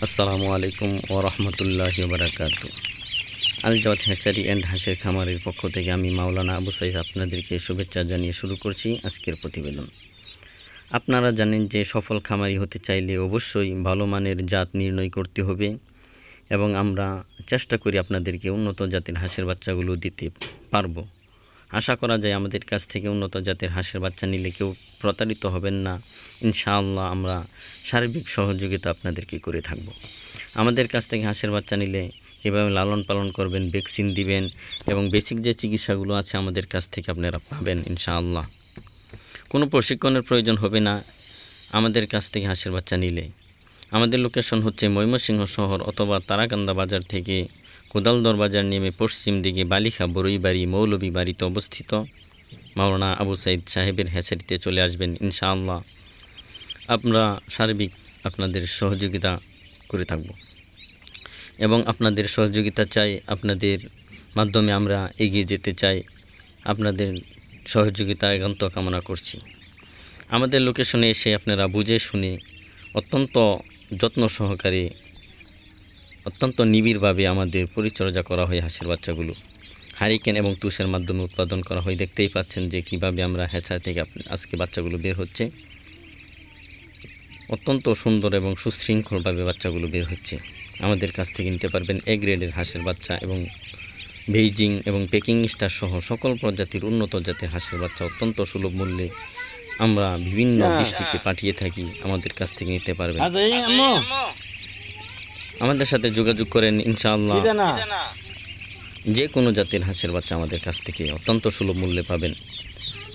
আসসালামু আলাইকুম ওয়া রাহমাতুল্লাহি ওয়া বারাকাতুহু। আল জাওয়াদ হ্যাচারি অ্যান্ড হাঁসের খামারের পক্ষ থেকে আমি মাওলানা আবু সাঈদ আপনাদেরকে শুভেচ্ছা জানিয়ে শুরু করছি আজকের প্রতিবেদন। আপনারা জানেন যে সফল খামারি হতে চাইলে অবশ্যই ভালো মানের জাত নির্ণয় করতে হবে এবং আমরা চেষ্টা করি আপনাদেরকে উন্নত জাতের হাঁসের বাচ্চাগুলো দিতে পারবো। আশা করা যায় আমাদের কাছ থেকে উন্নত জাতের হাঁসের বাচ্চা নিলে কেউ প্রতারিত হবেন না। ইনশাআল্লাহ আমরা সার্বিক সহযোগিতা আপনাদেরকে করে থাকব। আমাদের কাছ থেকে হাঁসের বাচ্চা নিলে কীভাবে লালন পালন করবেন, ভ্যাকসিন দিবেন এবং বেসিক যে চিকিৎসাগুলো আছে আমাদের কাছ থেকে আপনারা পাবেন ইনশাআল্লাহ। কোনো প্রশিক্ষণের প্রয়োজন হবে না আমাদের কাছ থেকে হাঁসের বাচ্চা নিলে। আমাদের লোকেশন হচ্ছে ময়মনসিংহ শহর অথবা তারাকান্দা বাজার থেকে কোদালদর বাজার নেমে পশ্চিম দিকে বালিখা বরইবাড়ি মৌলভী বাড়িতে অবস্থিত মাওলানা আবু সাঈদ সাহেবের হ্যাচারিতে চলে আসবেন ইনশাআল্লাহ। আমরা সার্বিক আপনাদের সহযোগিতা করে থাকব এবং আপনাদের সহযোগিতা চাই, আপনাদের মাধ্যমে আমরা এগিয়ে যেতে চাই। আপনাদের সহযোগিতা একান্ত কামনা করছি। আমাদের লোকেশনে এসে আপনারা বুঝে শুনে অত্যন্ত যত্ন সহকারে অত্যন্ত নিবিড়ভাবে আমাদের পরিচর্যা করা হয়। হাঁসের বাচ্চাগুলো হারিকেন এবং তুষের মাধ্যমে উৎপাদন করা হয়। দেখতেই পাচ্ছেন যে কিভাবে আমরা হ্যাচার থেকে আজকে বাচ্চাগুলো বের হচ্ছে। অত্যন্ত সুন্দর এবং সুশৃঙ্খলভাবে বাচ্চাগুলো বের হচ্ছে। আমাদের কাছ থেকে নিতে পারবেন এ গ্রেডের হাঁসের বাচ্চা এবং বেইজিং এবং পেকিং স্টার সহ সকল প্রজাতির উন্নত জাতের হাঁসের বাচ্চা অত্যন্ত সুলভ মূল্যে আমরা বিভিন্ন ডিস্ট্রিক্টে পাঠিয়ে থাকি। আমাদের কাছ থেকে নিতে পারবেন। আমাদের সাথে যোগাযোগ করেন ইনশাআল্লাহ। যে কোনো জাতের হাঁসের বাচ্চা আমাদের কাছ থেকে অত্যন্ত সুলভ মূল্যে পাবেন,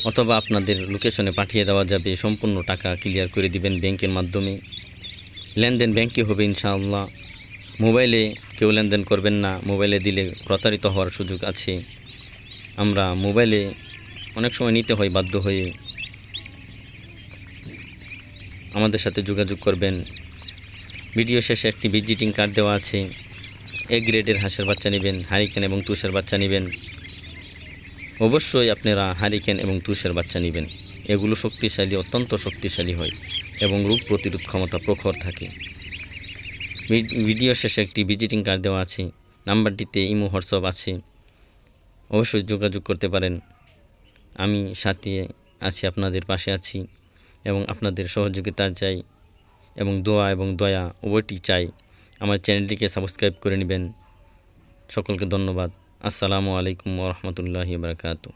অথবা আপনাদের লোকেশনে পাঠিয়ে দেওয়া যাবে। সম্পূর্ণ টাকা ক্লিয়ার করে দিবেন ব্যাংকের মাধ্যমে। লেনদেন ব্যাংকে হবে ইনশাআল্লাহ। মোবাইলে কেউ লেনদেন করবেন না, মোবাইলে দিলে প্রতারিত হওয়ার সুযোগ আছে। আমরা মোবাইলে অনেক সময় নিতে হয় বাধ্য হয়ে। আমাদের সাথে যোগাযোগ করবেন। ভিডিও শেষে একটি ভিজিটিং কার্ড দেওয়া আছে। এ গ্রেডের হাঁসের বাচ্চা নেবেন, হারিকেন এবং তুষের বাচ্চা নেবেন। অবশ্যই আপনারা হারিকেন এবং তুষের বাচ্চা নেবেন। এগুলো শক্তিশালী, অত্যন্ত শক্তিশালী হয় এবং রোগ প্রতিরোধ ক্ষমতা প্রখর থাকে। ভিডিও শেষে একটি ভিজিটিং কার্ড দেওয়া আছে। নাম্বারটিতে ইমো হোয়াটসঅ্যাপ আছে, অবশ্যই যোগাযোগ করতে পারেন। আমি সাথে আছি, আপনাদের পাশে আছি এবং আপনাদের সহযোগিতা চাই এবং দোয়া এবং দয়া উভয়টি চাই। আমার চ্যানেলটিকে সাবস্ক্রাইব করে নেবেন। সকলকে ধন্যবাদ। আসসালামু আলাইকুম ওয়া রাহমাতুল্লাহি ওয়া বারাকাতুহু।